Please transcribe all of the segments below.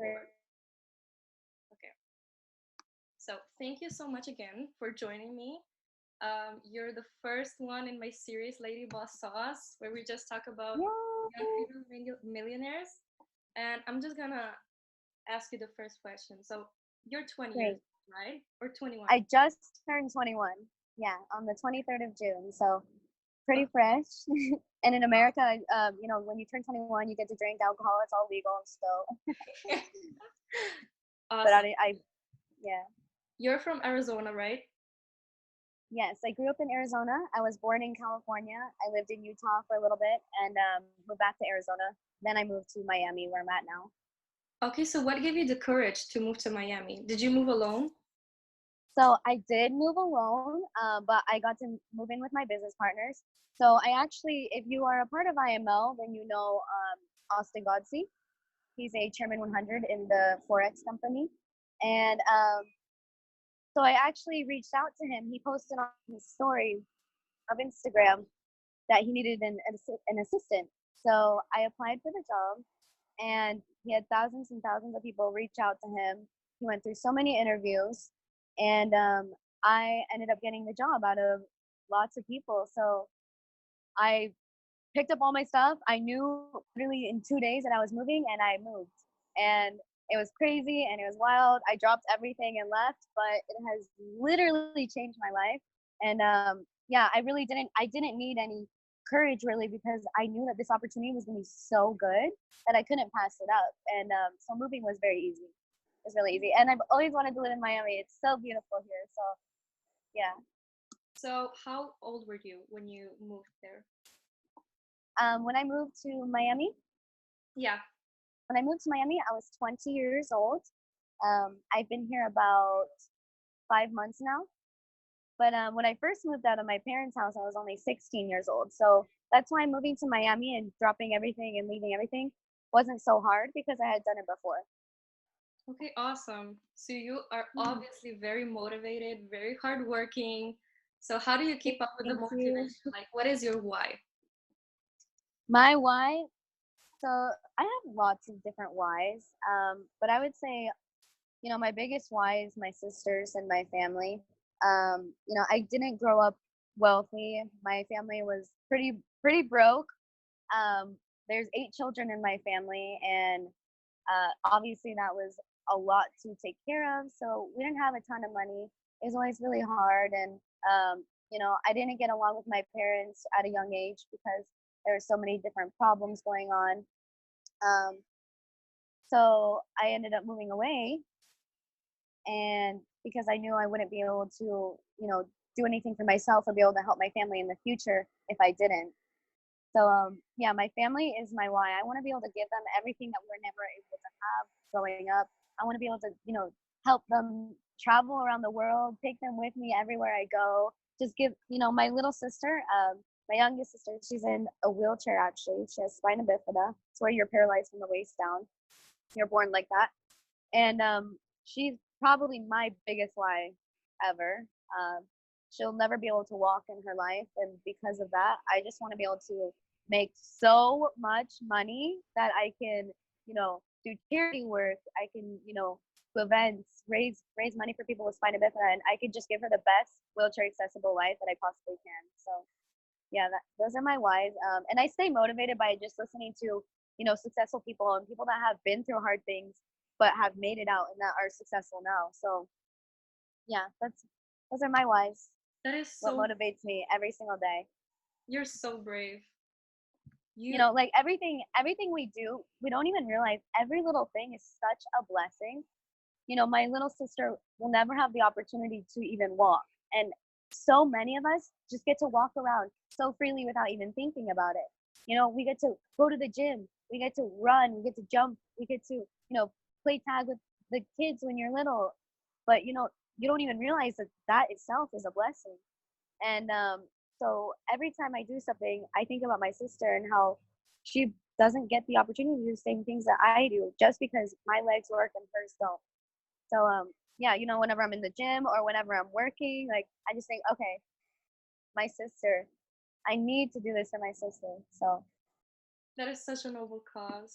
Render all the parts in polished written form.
record. Okay. So thank you so much again for joining me. You're the first one in my series, Lady Boss Sauce, where we just talk about young Yay! female millionaires. And I'm just gonna ask you the first question. So you're 20 years Great. old, right? Or 21? I just turned 21. Yeah, on the 23rd of June. So pretty fresh. And in America, when you turn 21, you get to drink alcohol. It's all legal. So, Okay. but Awesome. yeah. You're from Arizona, right? Yes, I grew up in Arizona. I was born in California. I lived in Utah for a little bit and moved back to Arizona. Then I moved to Miami, where I'm at now. Okay, so what gave you the courage to move to Miami? Did you move alone? So I did move alone, but I got to move in with my business partners. So I actually, if you are a part of IML, then you know Austin Godsey. He's a Chairman 100 in the Forex company. And so I actually reached out to him. He posted on his story of Instagram that he needed an assistant. So I applied for the job, and he had thousands and thousands of people reach out to him. He went through so many interviews, and I ended up getting the job out of lots of people. So I picked up all my stuff. I knew literally in 2 days that I was moving, and I moved. And it was crazy and it was wild. I dropped everything and left, but it has literally changed my life. And yeah, I didn't need any courage really because I knew that this opportunity was going to be so good that I couldn't pass it up. And so moving was very easy. It was really easy. And I've always wanted to live in Miami. It's so beautiful here. So yeah. So how old were you when you moved there? When I moved to Miami, Yeah. I was 20 years old. I've been here about 5 months now. But when I first moved out of my parents' house, I was only 16 years old. So that's why moving to Miami and dropping everything and leaving everything wasn't so hard because I had done it before. Okay, awesome. So you are Mhm. obviously very motivated, very hardworking. So how do you keep up with the Thank you. motivation? Like, what is your why? My why, so I have lots of different whys, but I would say, my biggest why is my sisters and my family. I didn't grow up wealthy. My family was pretty broke. There's 8 children in my family, and obviously that was a lot to take care of. So we didn't have a ton of money. It was always really hard, and I didn't get along with my parents at a young age because there were so many different problems going on. Um, so I ended up moving away, and because I knew I wouldn't be able to, do anything for myself or be able to help my family in the future if I didn't. So yeah, my family is my why. I want to be able to give them everything that we're never able to have growing up. I want to be able to, help them travel around the world, take them with me everywhere I go. Just give, my little sister, my youngest sister, she's in a wheelchair actually. She has spina bifida. It's where you're paralyzed from the waist down. You're born like that. And she's probably my biggest why ever. She'll never be able to walk in her life, and because of that, I just want to be able to make so much money that I can, do charity work. I can, do events, raise money for people with spina bifida, and I could just give her the best wheelchair accessible life that I possibly can. So yeah, those are my whys. And I stay motivated by just listening to, successful people and people that have been through hard things but have made it out and that are successful now. So yeah, those are my whys. That is What so, motivates me every single day. you're so brave. You, Like everything we do, we don't even realize every little thing is such a blessing. My little sister will never have the opportunity to even walk. And so many of us just get to walk around so freely without even thinking about it. We get to go to the gym, we get to run, we get to jump, we get to, play tag with the kids when you're little. But, you don't even realize that that itself is a blessing. And so every time I do something, I think about my sister and how she doesn't get the opportunity to do the same things that I do just because my legs work and hers don't. So yeah, whenever I'm in the gym or whenever I'm working, like I just think, okay, my sister, I need to do this for my sister. So that is such a noble cause.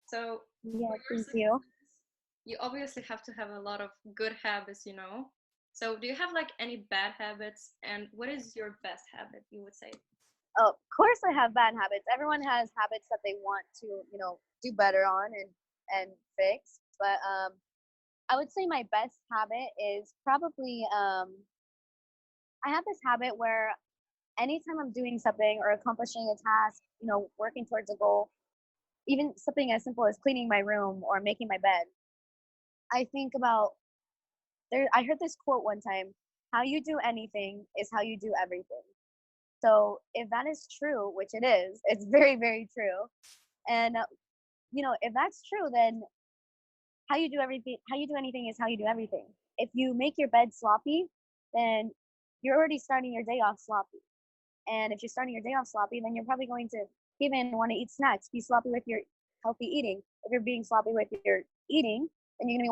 So yeah, for your thank success, you. you obviously have to have a lot of good habits, you know. So do you have like any bad habits, and what is your best habit, you would say? Oh, of course I have bad habits. Everyone has habits that they want to, do better on and fix. But I would say my best habit is probably I have this habit where anytime I'm doing something or accomplishing a task, working towards a goal, even something as simple as cleaning my room or making my bed, I think about there. I heard this quote one time: "How you do anything is how you do everything." So if that is true, which it is, it's very, very true. And if that's true, then how you do anything is how you do everything. If you make your bed sloppy, then you're already starting your day off sloppy. And if you're starting your day off sloppy, then you're probably going to even want to eat snacks, be sloppy with your healthy eating. If you're being sloppy with your eating, then you're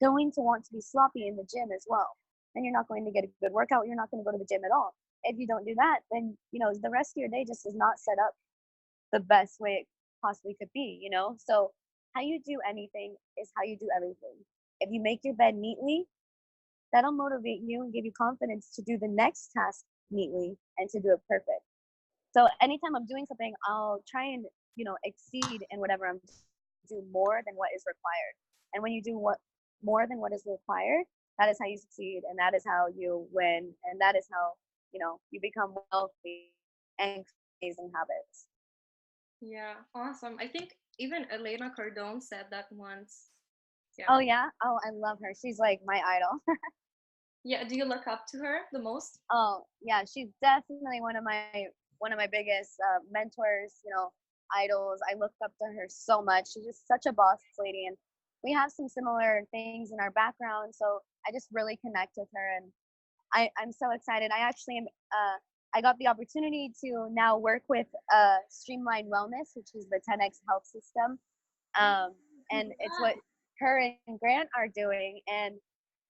going to want to be sloppy in the gym as well. And you're not going to get a good workout. You're not going to go to the gym at all. If you don't do that, then the rest of your day just is not set up the best way it possibly could be. So how you do anything is how you do everything. If you make your bed neatly, that'll motivate you and give you confidence to do the next task neatly and to do it perfect. So anytime I'm doing something, I'll try and, exceed in whatever I'm doing, do more than what is required. And when you do what more than what is required, that is how you succeed and that is how you win and that is how, you become wealthy and create amazing habits. Yeah, awesome. I think even Elena Cardone said that once. Yeah. Oh yeah? Oh, I love her. She's like my idol. Yeah, do you look up to her the most? Oh, yeah, she's definitely one of my biggest mentors, idols. I look up to her so much. She's just such a boss lady, and we have some similar things in our background. So I just really connect with her, and I'm so excited. I actually am. I got the opportunity to now work with Streamline Wellness, which is the 10x Health System, um, and it's what her and Grant are doing, and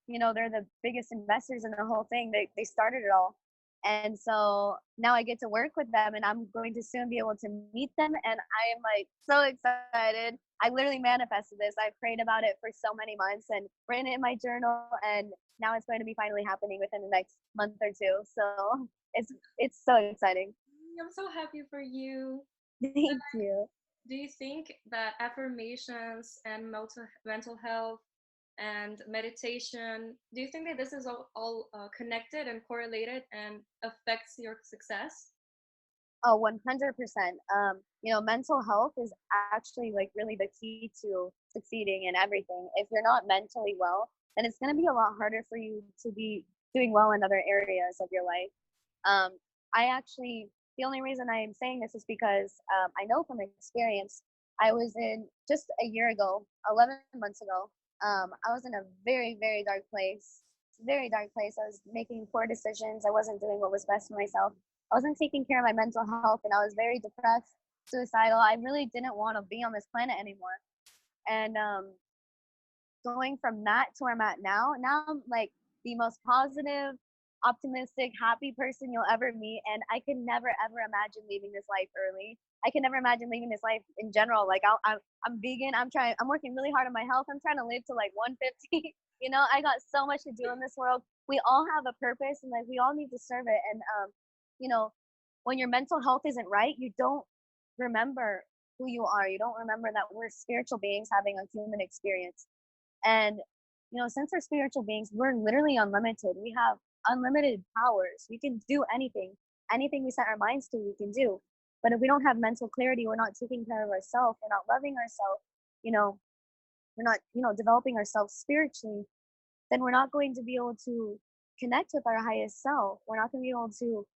they're the biggest investors in the whole thing. They started it all, and so now I get to work with them, and I'm going to soon be able to meet them, and I am like so excited. I literally manifested this. I've prayed about it for so many months and written it in my journal, and now it's going to be finally happening within the next month or two. So it's so exciting. I'm so happy for you. Thank you. Do you think that affirmations and mental health and meditation, do you think that this is all connected and correlated and affects your success? Oh, 100%. Mental health is actually like really the key to succeeding in everything. If you're not mentally well, then it's going to be a lot harder for you to be doing well in other areas of your life. I actually, the only reason I am saying this is because I know from experience, I was in just a year ago, 11 months ago, I was in a very, very dark place. Very dark place. I was making poor decisions. I wasn't doing what was best for myself. I wasn't taking care of my mental health, and I was very depressed, suicidal. I really didn't want to be on this planet anymore. And going from that to where I'm at now I'm like the most positive, optimistic, happy person you'll ever meet. And I can never, ever imagine leaving this life early. I can never imagine leaving this life in general. Like I'm vegan. I'm working really hard on my health. I'm trying to live to like 150. I got so much to do in this world. We all have a purpose and like we all need to serve it. And, you know, when your mental health isn't right, you don't remember who you are. You don't remember that we're spiritual beings having a human experience. And, since we're spiritual beings, we're literally unlimited. We have unlimited powers. We can do anything. Anything we set our minds to, we can do. But if we don't have mental clarity, we're not taking care of ourselves, we're not loving ourselves, you know, we're not, developing ourselves spiritually, then we're not going to be able to connect with our highest self. We're not going to be able to,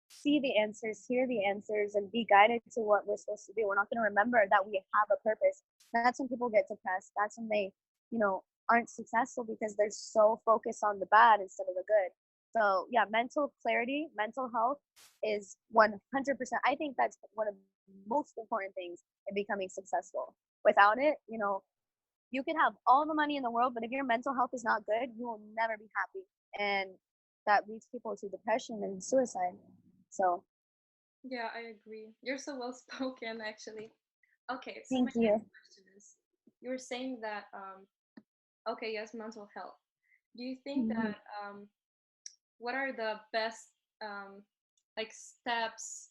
see the answers, hear the answers, and be guided to what we're supposed to do. We're not going to remember that we have a purpose. That's when people get depressed. That's when they, aren't successful because they're so focused on the bad instead of the good. So yeah, mental clarity, mental health is 100%. I think that's one of the most important things in becoming successful. Without it, you can have all the money in the world, but if your mental health is not good, you will never be happy. And that leads people to depression and suicide. So Yeah, I agree. You're so well spoken, actually. Okay, so my thank next you. question is, you were saying that okay, yes, mental health. Do you think Mhm. that what are the best um, like steps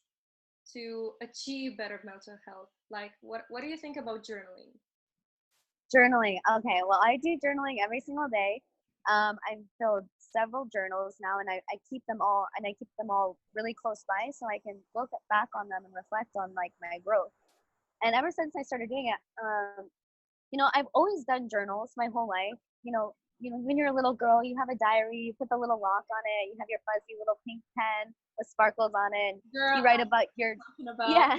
to achieve better mental health? Like, what do you think about journaling? Journaling. Okay, well, I do journaling every single day. I've filled several journals now, and I keep them all, and I keep them all really close by, so I can look back on them and reflect on like my growth. And ever since I started doing it, I've always done journals my whole life. When you're a little girl, you have a diary, you put the little lock on it, you have your fuzzy little pink pen with sparkles on it. And Girl, you write about your, talking about. yeah,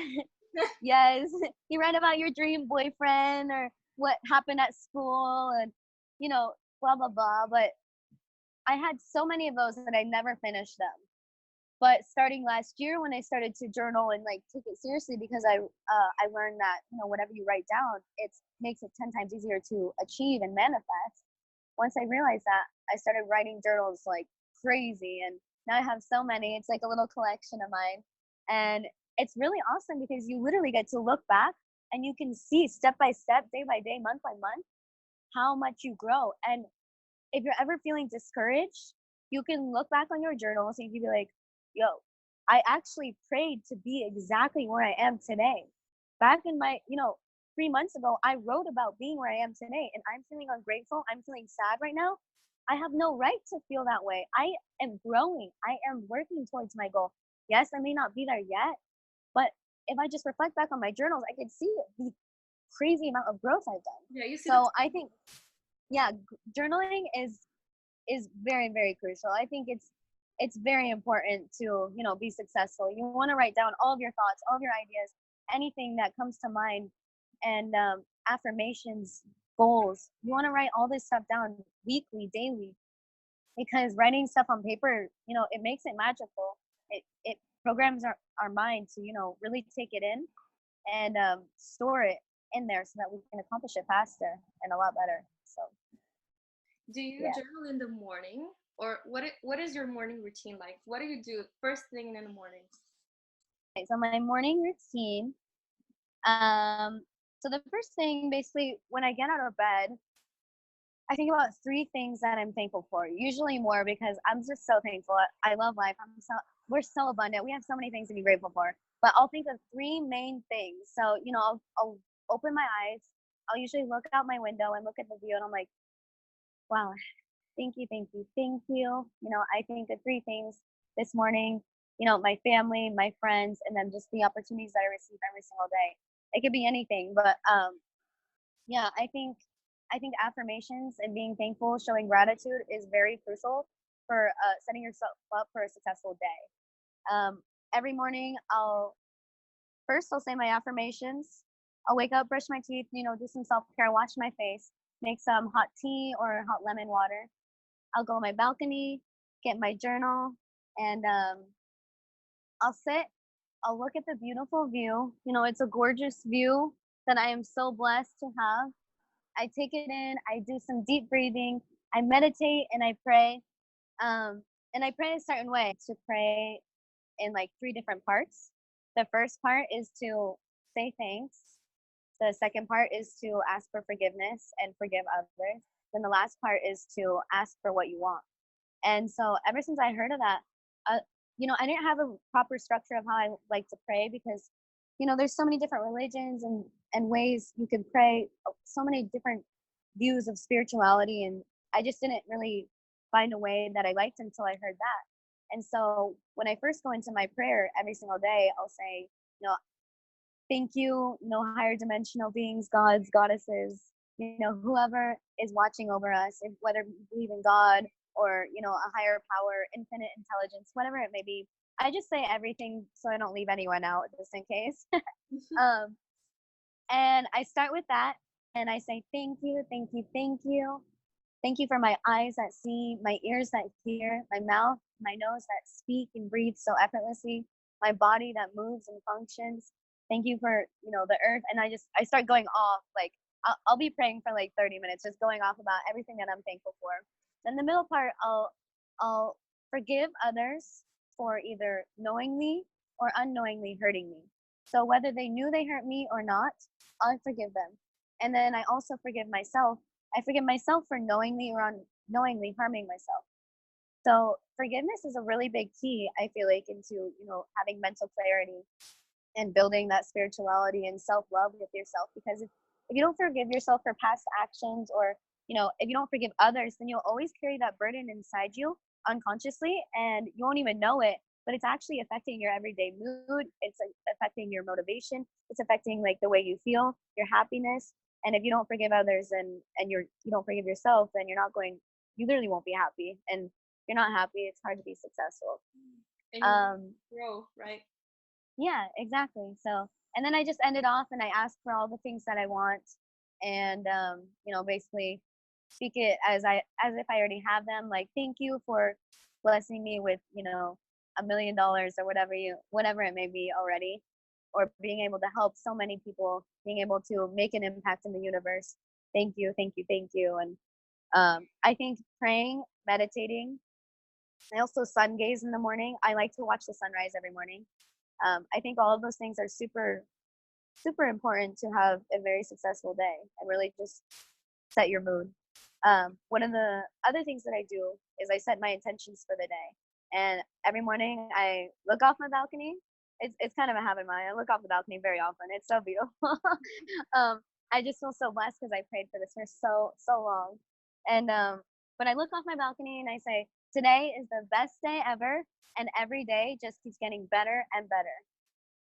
yes, you write about your dream boyfriend or what happened at school and, blah, blah, blah. But I had so many of those that I never finished them. But starting last year, when I started to journal and like take it seriously, because I learned that whatever you write down, it makes it 10 times easier to achieve and manifest. Once I realized that, I started writing journals like crazy, and now I have so many. It's like a little collection of mine, and it's really awesome because you literally get to look back and you can see step by step, day by day, month by month, how much you grow. And if you're ever feeling discouraged, you can look back on your journals and you can be like, yo, I actually prayed to be exactly where I am today. Back in my, 3 months ago, I wrote about being where I am today, and I'm feeling ungrateful. I'm feeling sad right now. I have no right to feel that way. I am growing. I am working towards my goal. Yes, I may not be there yet, but if I just reflect back on my journals, I can see the crazy amount of growth I've done. Yeah, you see the. So I think, yeah, journaling is very, very crucial. I think it's very important to be successful. You want to write down all of your thoughts, all of your ideas, anything that comes to mind, and affirmations, goals. You want to write all this stuff down weekly, daily, because writing stuff on paper, it makes it magical. It programs our mind to really take it in and store it in there so that we can accomplish it faster and a lot better. So Do you yeah. journal in the morning, or what is your morning routine like? What do you do first thing in the morning? Okay, so my morning routine. Um, so the first thing, basically, when I get out of bed, I think about three things that I'm thankful for. Usually more because I'm just so thankful. I love life. We're so abundant. We have so many things to be grateful for. But I'll think of three main things. So I'll open my eyes. I'll usually look out my window and look at the view, and I'm like, wow, thank you, thank you, thank you. I think of three things this morning. My family, my friends, and then just the opportunities that I receive every single day. It could be anything, but yeah, I think affirmations and being thankful, showing gratitude is very crucial for setting yourself up for a successful day. Every morning, I'll say my affirmations. I'll wake up, brush my teeth, do some self care, wash my face, make some hot tea or hot lemon water. I'll go on my balcony, get my journal, and I'll sit. I'll look at the beautiful view. It's a gorgeous view that I am so blessed to have. I take it in. I do some deep breathing. I meditate and I pray. And I pray a certain way to pray in like three different parts. The first part is to say thanks. The second part is to ask for forgiveness and forgive others. Then the last part is to ask for what you want. And so ever since I heard of that, uh, I didn't have a proper structure of how I like to pray because, there's so many different religions and ways you can pray, so many different views of spirituality. And I just didn't really find a way that I liked until I heard that. And so when I first go into my prayer every single day, I'll say, thank you, higher dimensional beings, gods, goddesses, whoever is watching over us, whether you believe in God or, a higher power, infinite intelligence, whatever it may be. I just say everything so I don't leave anyone out just in case. um, and I start with that and I say, thank you, thank you, thank you. Thank you for my eyes that see, my ears that hear, my mouth, my nose that speak and breathe so effortlessly, my body that moves and functions. Thank you for, the earth. And I start going off, like, I'll be praying for like 30 minutes, just going off about everything that I'm thankful for. Then the middle part, I'll forgive others for either knowingly or unknowingly hurting me. So whether they knew they hurt me or not, I'll forgive them. And then I also forgive myself. I forgive myself for knowingly or unknowingly harming myself. So forgiveness is a really big key, I feel like, into, having mental clarity and building that spirituality and self-love with yourself. Because if you don't forgive yourself for past actions, or if you don't forgive others, then you'll always carry that burden inside you unconsciously, and you won't even know it, but it's actually affecting your everyday mood. It's affecting your motivation. It's affecting like the way you feel, your happiness. And if you don't forgive others, and you don't forgive yourself, then you literally won't be happy. And if you're not happy, it's hard to be successful. And you grow, right? Yeah, exactly. So, and then I just ended off and I asked for all the things that I want, and basically speak it as if I already have them. Like, thank you for blessing me with $1 million or whatever it may be already, or being able to help so many people, being able to make an impact in the universe. Thank you, thank you, thank you. And I think praying, meditating. I also sun gaze in the morning. I like to watch the sunrise every morning. I think all of those things are super, super important to have a very successful day and really just set your mood. One of the other things that I do is I set my intentions for the day. And every morning I look off my balcony. It's kind of a habit of mine. I look off the balcony very often. It's so beautiful. I just feel so blessed because I prayed for this for so long. And but I look off my balcony and I say, today is the best day ever, and every day just keeps getting better and better.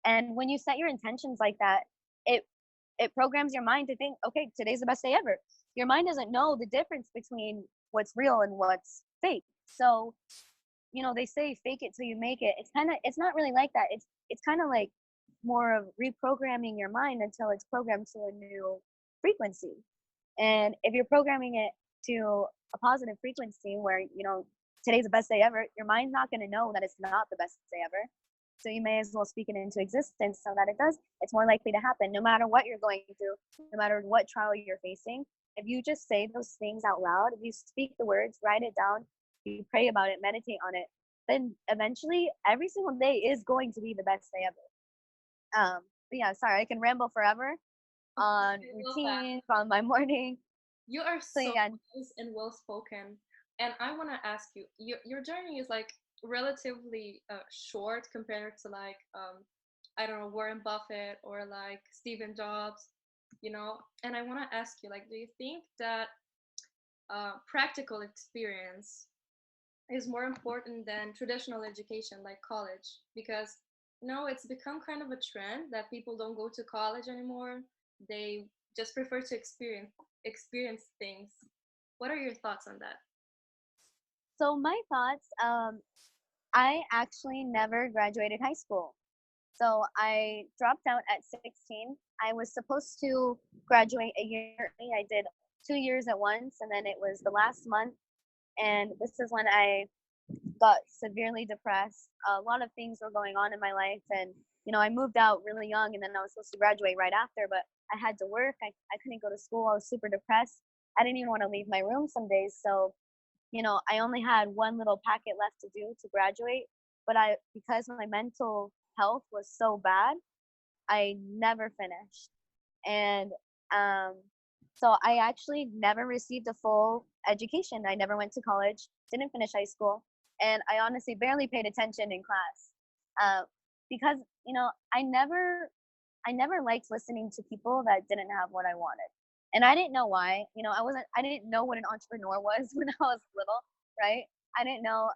And when you set your intentions like that, it it programs your mind to think, okay, today's the best day ever. Your mind doesn't know the difference between what's real and what's fake. So, they say fake it till you make it. It's not really like that. It's kind of like more of reprogramming your mind until it's programmed to a new frequency. And if you're programming it to a positive frequency where, today's the best day ever, your mind's not going to know that it's not the best day ever. So you may as well speak it into existence so that it's more likely to happen no matter what you're going through, no matter what trial you're facing. If you just say those things out loud, if you speak the words, write it down, you pray about it, meditate on it, then eventually every single day is going to be the best day ever. But yeah, sorry, I can ramble forever on routines, on my morning. You are So so yeah. nice and well spoken. And I want to ask you, your journey is like relatively short compared to like I don't know, Warren Buffett or like Stephen Jobs, And I want to ask you, like, do you think that practical experience is more important than traditional education like college? Because it's become kind of a trend that people don't go to college anymore. They just prefer to experience things. What are your thoughts on that? So my thoughts, I actually never graduated high school. So I dropped out at 16. I was supposed to graduate a year early. I did 2 years at once, and then it was the last month. And this is when I got severely depressed. A lot of things were going on in my life, and I moved out really young, and then I was supposed to graduate right after, but I had to work. I couldn't go to school. I was super depressed. I didn't even want to leave my room some days. So I only had one little packet left to do to graduate, but because my mental health was so bad, I never finished. And um, so I actually never received a full education. I never went to college, didn't finish high school, and I honestly barely paid attention in class because I never liked listening to people that didn't have what I wanted. And I didn't know why. I didn't know what an entrepreneur was when I was little, right? I didn't know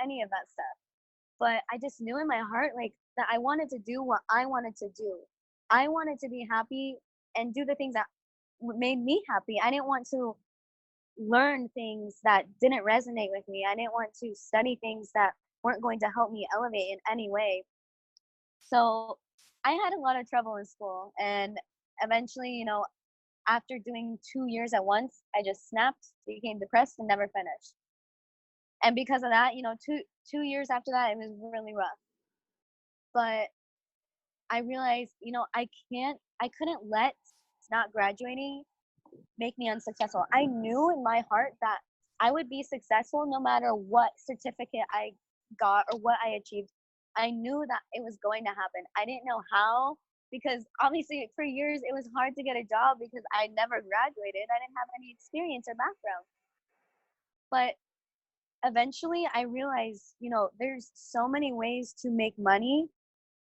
any of that stuff. But I just knew in my heart like that I wanted to do what I wanted to do. I wanted to be happy and do the things that made me happy. I didn't want to learn things that didn't resonate with me. I didn't want to study things that weren't going to help me elevate in any way. So I had a lot of trouble in school, and eventually, after doing 2 years at once, I just snapped, became depressed, and never finished. And because of that, two years after that, it was really rough. But I realized, I couldn't let not graduating make me unsuccessful. I knew in my heart that I would be successful no matter what certificate I got or what I achieved. I knew that it was going to happen. I didn't know how, because obviously for years it was hard to get a job because I never graduated. I didn't have any experience or background. But eventually I realized, there's so many ways to make money.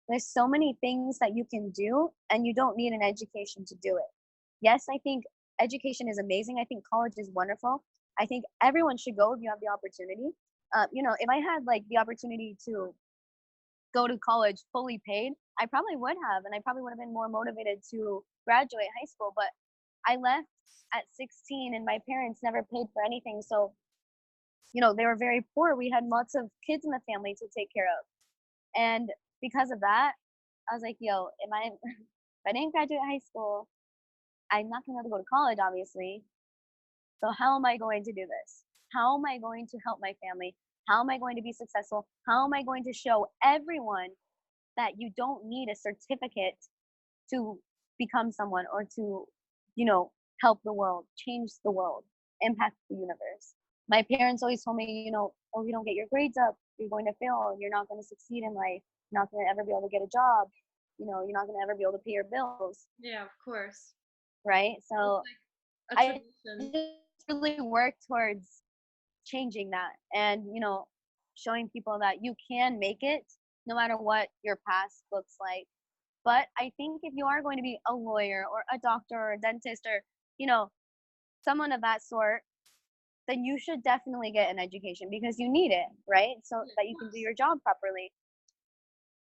There's so many things that you can do, and you don't need an education to do it. Yes, I think education is amazing. I think college is wonderful. I think everyone should go if you have the opportunity. If I had like the opportunity to go to college fully paid, I probably would have, and I probably would have been more motivated to graduate high school. But I left at 16, and my parents never paid for anything. So, they were very poor. We had lots of kids in the family to take care of. And because of that, I was like, yo, if I didn't graduate high school, I'm not gonna be able to go to college, obviously. So how am I going to do this? How am I going to help my family? How am I going to be successful? How am I going to show everyone that you don't need a certificate to become someone or to, help the world, change the world, impact the universe? My parents always told me, oh, if you don't get your grades up, you're going to fail. You're not going to succeed in life. You're not going to ever be able to get a job. You're not going to ever be able to pay your bills. Yeah, of course. Right? So Like a I tradition. just really work towards changing that and, showing people that you can make it no matter what your past looks like. But I think if you are going to be a lawyer or a doctor or a dentist or, someone of that sort, then you should definitely get an education because you need it, right? So that you can do your job properly.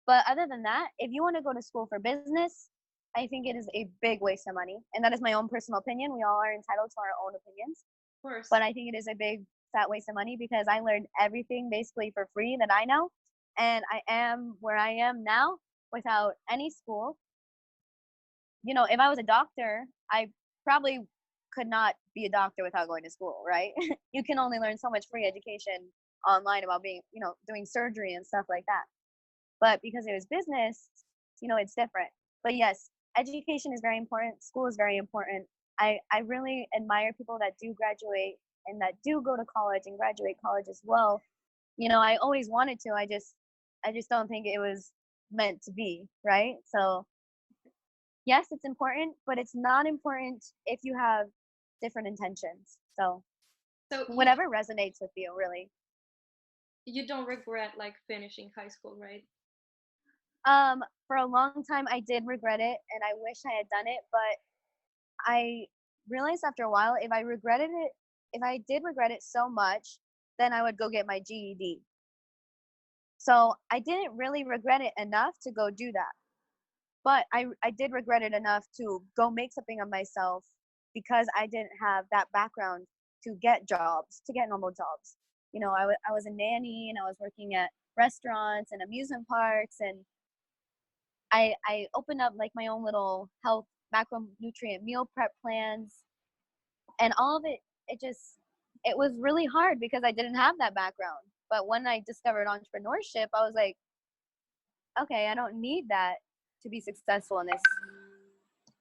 But other than that, if you want to go to school for business, I think it is a big waste of money. And that is my own personal opinion. We all are entitled to our own opinions. Of course. But I think it is a big fat waste of money because I learned everything basically for free that I know. And I am where I am now without any school. If I was a doctor, I probably could not be a doctor without going to school, right? You can only learn so much free education online about being, doing surgery and stuff like that. But because it was business, it's different. But yes, education is very important. School is very important. I really admire people that do graduate and that do go to college and graduate college as well. I always wanted to. I just don't think it was meant to be, right? So yes, it's important, but it's not important if you have different intentions. So whatever resonates with you, really. You don't regret like finishing high school, right? For a long time I did regret it and I wish I had done it, but I realized after a while if I did regret it so much, then I would go get my GED. So I didn't really regret it enough to go do that. But I did regret it enough to go make something of myself because I didn't have that background to get jobs, to get normal jobs. I was a nanny and I was working at restaurants and amusement parks, and I opened up like my own little health macronutrient meal prep plans, and all of it was really hard because I didn't have that background. But when I discovered entrepreneurship, I was like, okay, I don't need that to be successful in this.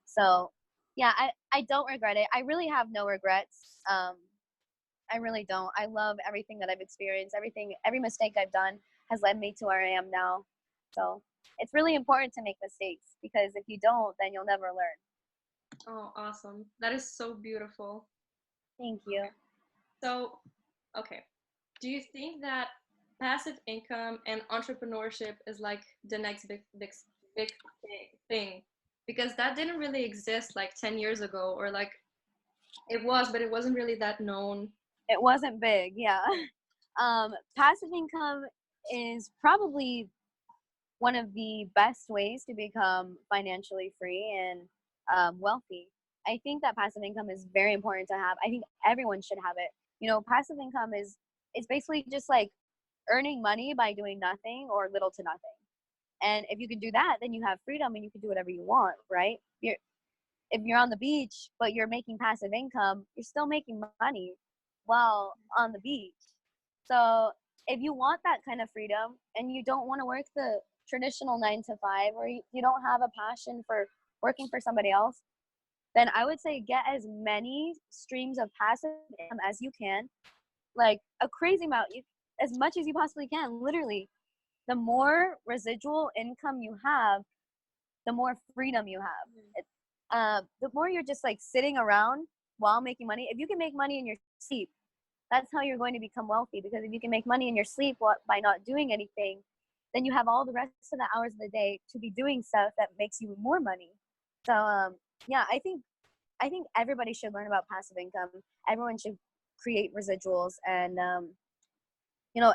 So yeah, I don't regret it. I really have no regrets. I really don't. I love everything that I've experienced. Every mistake I've done has led me to where I am now. So it's really important to make mistakes because if you don't, then you'll never learn. Oh, awesome. That is so beautiful. Thank you. Okay. So, okay. Do you think that passive income and entrepreneurship is like the next big thing? Because that didn't really exist like 10 years ago, or like it was, but it wasn't really that known. It wasn't big, yeah. Passive income is probably one of the best ways to become financially free and wealthy. I think that passive income is very important to have. I think everyone should have it. Passive income is it's basically just like earning money by doing nothing or little to nothing. And if you can do that, then you have freedom and you can do whatever you want, right? If you're on the beach but you're making passive income, you're still making money while on the beach. So if you want that kind of freedom and you don't want to work the traditional 9 to 5, or you don't have a passion for working for somebody else, then I would say get as many streams of passive income as you can, like a crazy amount, as much as you possibly can. Literally, the more residual income you have, the more freedom you have. Mhm. The more you're just like sitting around while making money. If you can make money in your sleep, that's how you're going to become wealthy. Because if you can make money in your sleep by not doing anything, then you have all the rest of the hours of the day to be doing stuff that makes you more money. So yeah, I think everybody should learn about passive income. Everyone should create residuals, and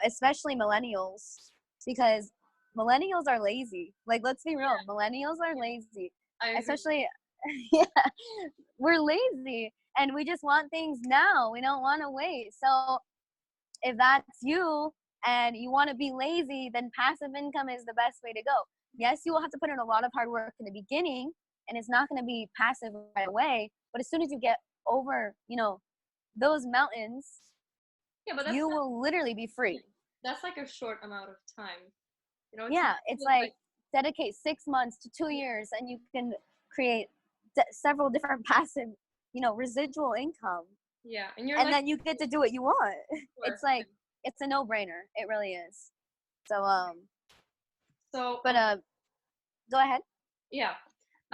especially millennials, because millennials are lazy. Like, let's be real, millennials are lazy, I agree. especially yeah, we're lazy and we just want things now. We don't want to wait. So if that's you and you want to be lazy, then passive income is the best way to go. Yes, you will have to put in a lot of hard work in the beginning, and it's not going to be passive right away. But as soon as you get over, those mountains, Yeah, but you will literally be free. that's like a short amount of time. It's Yeah, not it's just like dedicate 6 months to 2 years, and you can create several different passive, residual income, yeah, and you're and like then you get to do what you want. sure. It's like it's a no-brainer. It really is. So So but go ahead. yeah.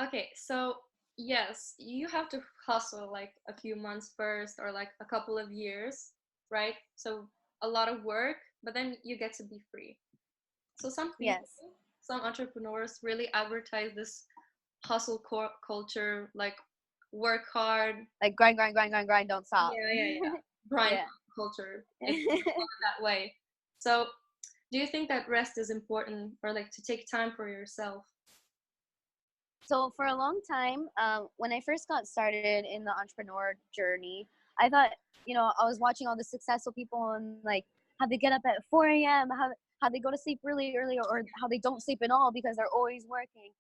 Okay, so yes, you have to hustle like a few months first or like a couple of years, right? So a lot of work, but then you get to be free. So some people, Yes. some entrepreneurs really advertise this hustle culture, like work hard. Like grind, grind, grind, grind, grind, don't stop. Yeah, yeah, yeah. Grind Yeah. culture, if you call it that way. So do you think that rest is important or like to take time for yourself? So for a long time, when I first got started in the entrepreneur journey, I thought, I was watching all the successful people and like how they get up at 4 a.m., how they go to sleep really early, or how they don't sleep at all because they're always working.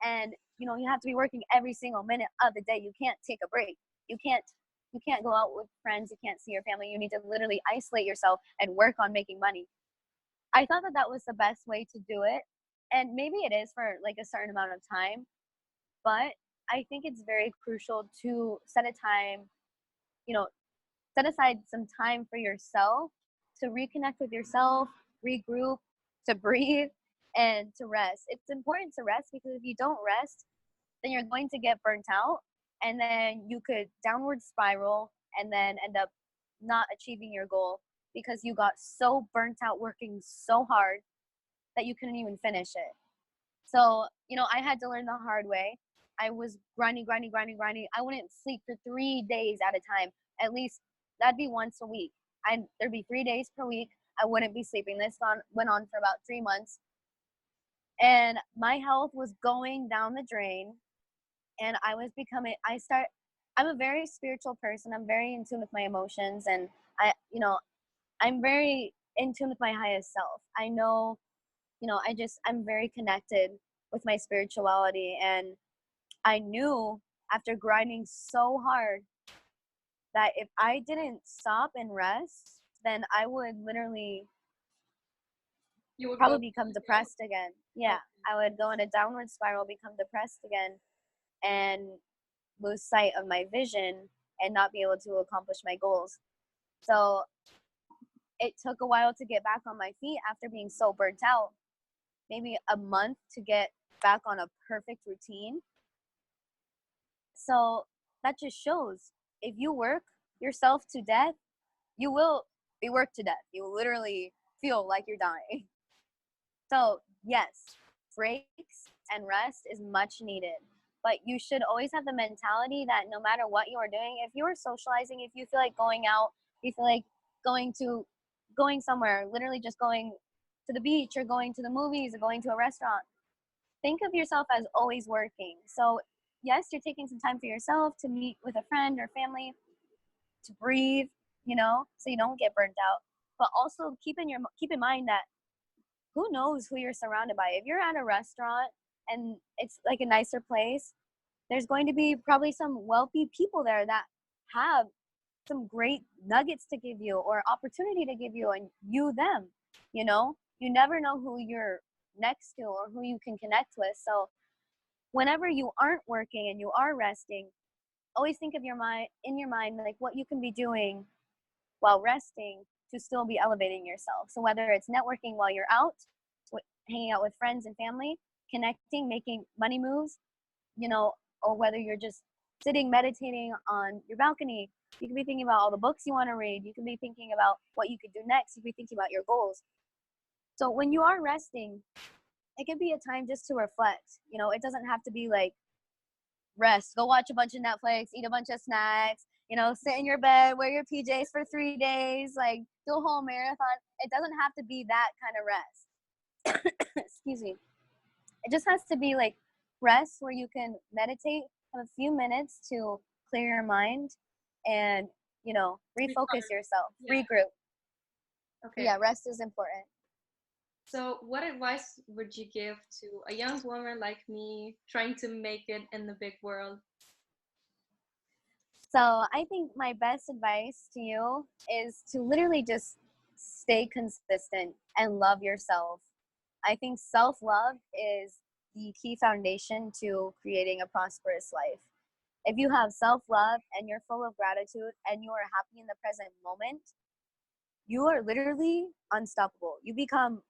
And you have to be working every single minute of the day. You can't take a break. You can't go out with friends. You can't see your family. You need to literally isolate yourself and work on making money. I thought that that was the best way to do it, and maybe it is for like a certain amount of time, but I think it's very crucial to you know, set aside some time for yourself to reconnect with yourself, regroup, to breathe, and to rest. It's important to rest because if you don't rest, then you're going to get burnt out, and then you could downward spiral and then end up not achieving your goal because you got so burnt out working so hard that you couldn't even finish it. So, I had to learn the hard way. I was grinding, grinding, grinding, grinding. I wouldn't sleep for 3 days at a time. At least that'd be once a week. There'd be 3 days per week. I wouldn't be sleeping. This went on for about 3 months, and my health was going down the drain. And I was becoming. I'm a very spiritual person. I'm very in tune with my emotions, and I'm very in tune with my highest self. I know, I'm very connected with my spirituality, and I knew after grinding so hard that if I didn't stop and rest, then I would literally You would go probably become depressed again. Yeah, I would go in a downward spiral, become depressed again, and lose sight of my vision and not be able to accomplish my goals. So it took a while to get back on my feet after being so burnt out, maybe a month to get back on a perfect routine. So that just shows if you work yourself to death, you will be worked to death. You will literally feel like you're dying. So, yes, breaks and rest is much needed. But you should always have the mentality that no matter what you are doing, if you are socializing, if you feel like going out, if you feel like going somewhere, literally just going to the beach or going to the movies or going to a restaurant, think of yourself as always working. So, yes, you're taking some time for yourself to meet with a friend or family, to breathe, so you don't get burnt out. But also keep in mind that who knows who you're surrounded by. If you're at a restaurant and it's like a nicer place, there's going to be probably some wealthy people there that have some great nuggets to give you or opportunity to give you, and you them. You never know who you're next to or who you can connect with. So whenever you aren't working and you are resting, always think of your mind like what you can be doing while resting to still be elevating yourself. So whether it's networking while you're out, hanging out with friends and family, connecting, making money moves, you know, or whether you're just sitting meditating on your balcony. You can be thinking about all the books you want to read. You can be thinking about what you could do next. You can be thinking about your goals. So when you are resting, it can be a time just to reflect. You know, it doesn't have to be like rest, go watch a bunch of Netflix, eat a bunch of snacks, you know, sit in your bed, wear your PJs for 3 days, like do a whole marathon. It doesn't have to be that kind of rest. Excuse me. It just has to be like rest where you can meditate, have a few minutes to clear your mind and, you know, refocus yourself, Yeah. regroup. Okay. Yeah, rest is important. So, what advice would you give to a young woman like me trying to make it in the big world? So I think my best advice to you is to literally just stay consistent and love yourself. I think self love is the key foundation to creating a prosperous life. If you have self love and you're full of gratitude and you are happy in the present moment, you are literally unstoppable. You become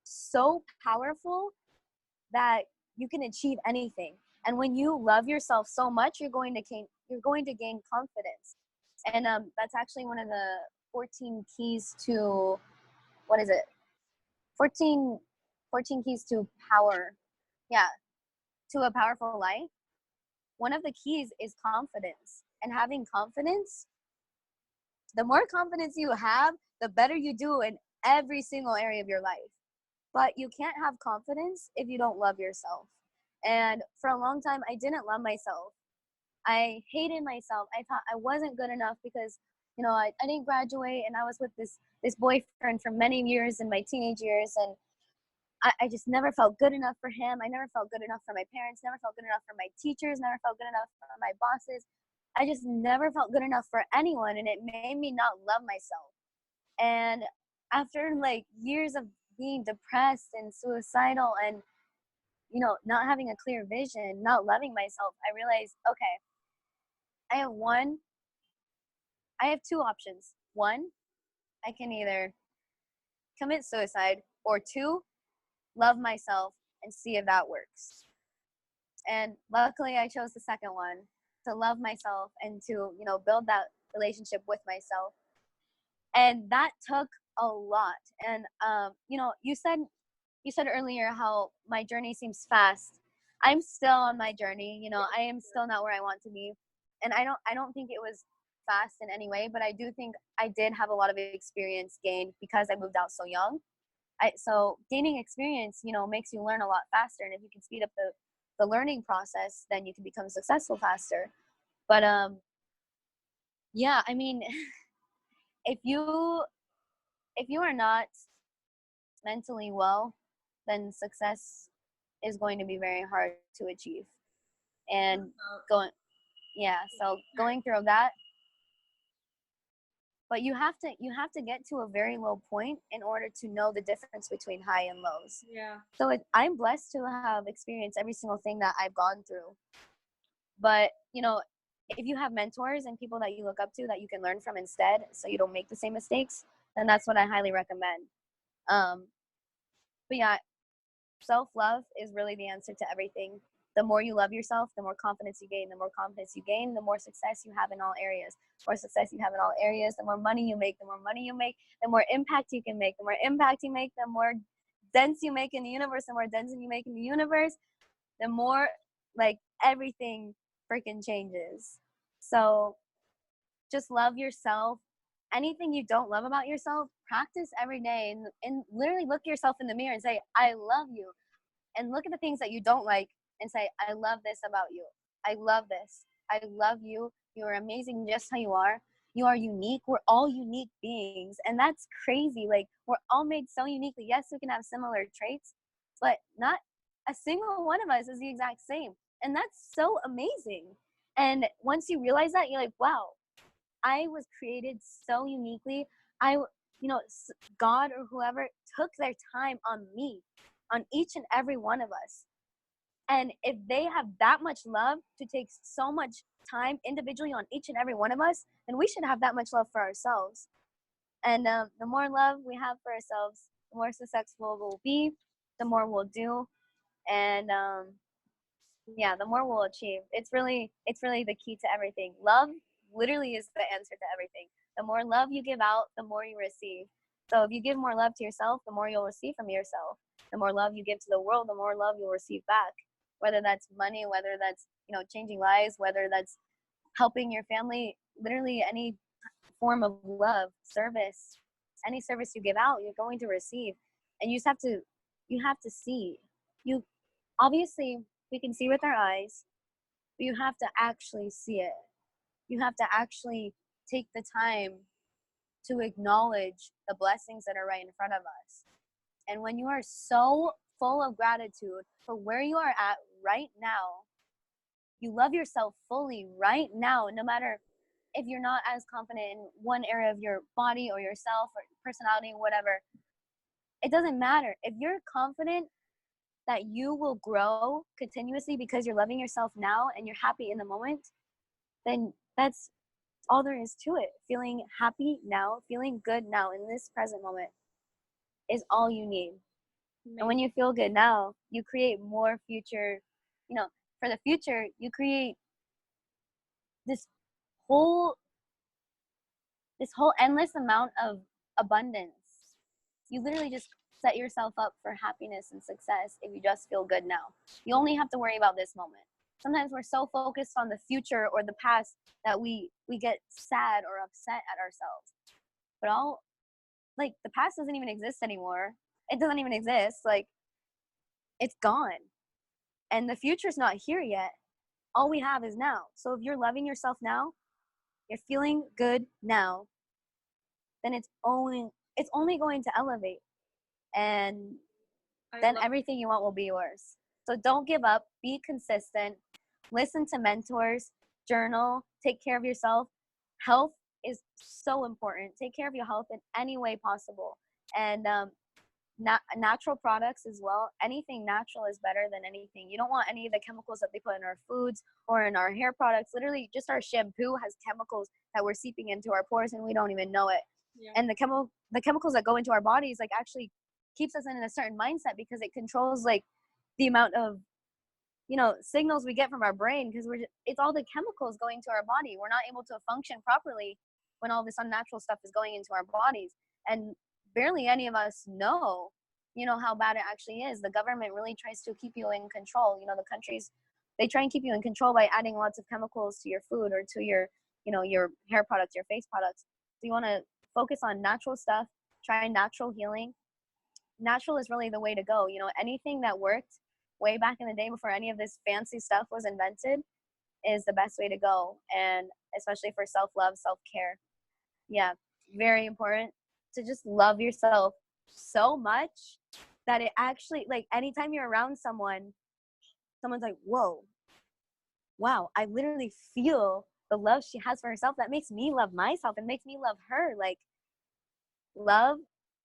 so powerful that you can achieve anything. And when you love yourself so much, you're going to gain confidence. And that's actually one of the 14 keys to, what is it? 14, 14 keys to power. Yeah, to a powerful life. One of the keys is confidence. And having confidence, the more confidence you have, the better you do in every single area of your life. But you can't have confidence if you don't love yourself. And for a long time, I didn't love myself. I hated myself. I thought I wasn't good enough because, you know, I didn't graduate and I was with this boyfriend for many years in my teenage years. And I just never felt good enough for him. I never felt good enough for my parents, never felt good enough for my teachers, never felt good enough for my bosses. I just never felt good enough for anyone. And it made me not love myself. And after like years of being depressed and suicidal and, you know, not having a clear vision, not loving myself, I realized, okay, I have one, I have two options. One, I can either commit suicide, or two, love myself and see if that works. And luckily I chose the second one, to love myself and to, you know, build that relationship with myself. And that took a lot. And you know, you said earlier how my journey seems fast. I'm still on my journey. You know, I am still not where I want to be. And I don't think it was fast in any way, but I do think I did have a lot of experience gained because I moved out so young. So gaining experience, you know, makes you learn a lot faster. And if you can speed up the learning process, then you can become successful faster. But yeah, I mean, if you if you are not mentally well, then success is going to be very hard to achieve. And going, yeah, so going through that, but you have to get to a very low point in order to know the difference between high and lows. Yeah. So I'm blessed to have experienced every single thing that I've gone through. But, you know, if you have mentors and people that you look up to that you can learn from instead, so you don't make the same mistakes, then that's what I highly recommend. um but yeah, self-love is really the answer to everything. The more you love yourself, the more confidence you gain. The more confidence you gain, the more success you have in all areas. The more success you have in all areas, the more money you make. The more money you make, the more impact you can make. The more impact you make, the more dents you make in the universe. The more dents you make in the universe, the more, like, everything freaking changes. So just love yourself. Anything you don't love about yourself, practice every day, and literally look yourself in the mirror and say, I love you. And look at the things that you don't like and say, I love this about you. I love this. I love you. You are amazing just how you are. You are unique. We're all unique beings. And that's crazy. Like, we're all made so uniquely. Yes, we can have similar traits, but not a single one of us is the exact same. And that's so amazing. And once you realize that, you're like, wow, I was created so uniquely. You know, God or whoever took their time on me, on each and every one of us. And if they have that much love to take so much time individually on each and every one of us, then we should have that much love for ourselves. And the more love we have for ourselves, the more successful we'll be, the more we'll do, And yeah, the more we'll achieve. It's really the key to everything. Love literally is the answer to everything. The more love you give out, the more you receive. So if you give more love to yourself, the more you'll receive from yourself. The more love you give to the world, the more love you'll receive back. Whether that's money, whether that's, changing lives, whether that's helping your family, literally any form of love, service, any service you give out, you're going to receive. And you have to see. You obviously we can see with our eyes, but you have to actually see it. You have to actually take the time to acknowledge the blessings that are right in front of us. And when you are so full of gratitude for where you are at right now, you love yourself fully right now, no matter if you're not as confident in one area of your body or yourself or personality, whatever. It doesn't matter. If you're confident that you will grow continuously because you're loving yourself now and you're happy in the moment, then that's all there is to it. Feeling happy now, feeling good now in this present moment is all you need. And when Amazing. you feel good now, you create more future, you know, for the future, you create this whole endless amount of abundance. You literally just set yourself up for happiness and success if you just feel good now. You only have to worry about this moment. Sometimes we're so focused on the future or the past that we get sad or upset at ourselves. But the past doesn't even exist anymore. It doesn't even exist. Like, it's gone. And the future's not here yet. All we have is now. So if you're loving yourself now, you're feeling good now, then it's only going to elevate, and I then love. everything you want will be yours. So don't give up, be consistent, listen to mentors, journal, take care of yourself. Health is so important. Take care of your health in any way possible. And natural products as well. Anything natural is better than anything. You don't want any of the chemicals that they put in our foods or in our hair products. Literally, just our shampoo has chemicals that we're seeping into our pores and we don't even know it. Yeah. And the chemicals that go into our bodies actually keeps us in a certain mindset because it controls the amount of signals we get from our brain, because it's all the chemicals going to our body. We're not able to function properly when all this unnatural stuff is going into our bodies, and barely any of us know how bad it actually is. The government really tries to keep you in control. The countries, they try and keep you in control by adding lots of chemicals to your food or to your hair products, your face products. So you want to focus on natural stuff, try natural healing. Natural is really the way to go. Anything that worked way back in the day before any of this fancy stuff was invented is the best way to go. And especially for self-love, self-care. Yeah, very important to just love yourself so much that it actually, anytime you're around someone's like, whoa, wow, I literally feel the love she has for herself. That makes me love myself and makes me love her. Love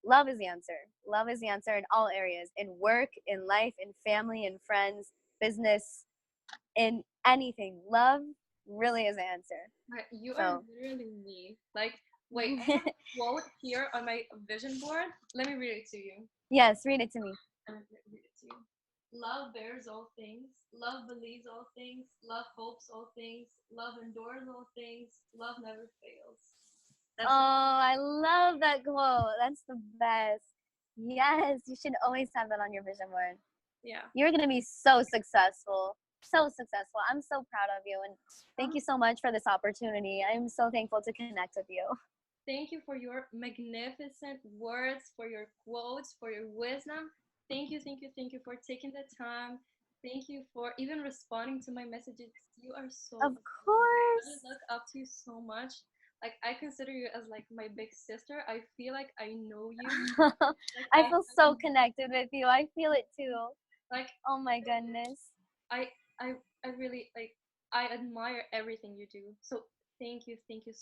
love is the answer. Love is the answer in all areas, in work, in life, in family, in friends, business, in anything. Love really is the answer. You are So literally me. Like, wait, I have a quote here on my vision board. Let me read it to you. yes, read it to me. I'm gonna read it to you. Love bears all things. Love believes all things. Love hopes all things. Love endures all things. Love never fails. Oh, That's I love that quote. That's the best. Yes, you should always have that on your vision board. yeah. You're going to be so successful. So successful. I'm so proud of you. And thank Um, you so much for this opportunity. I'm so thankful to connect with you. Thank you for your magnificent words, for your quotes, for your wisdom. Thank you, thank you, thank you for taking the time. Thank you for even responding to my messages. You are so Of amazing. I course. look up to you so much. Like, I consider you as like my big sister. I feel like I know you. Like I I feel so connected with you. I feel it too. like Oh my goodness. I I I really like I admire everything you do. So thank you so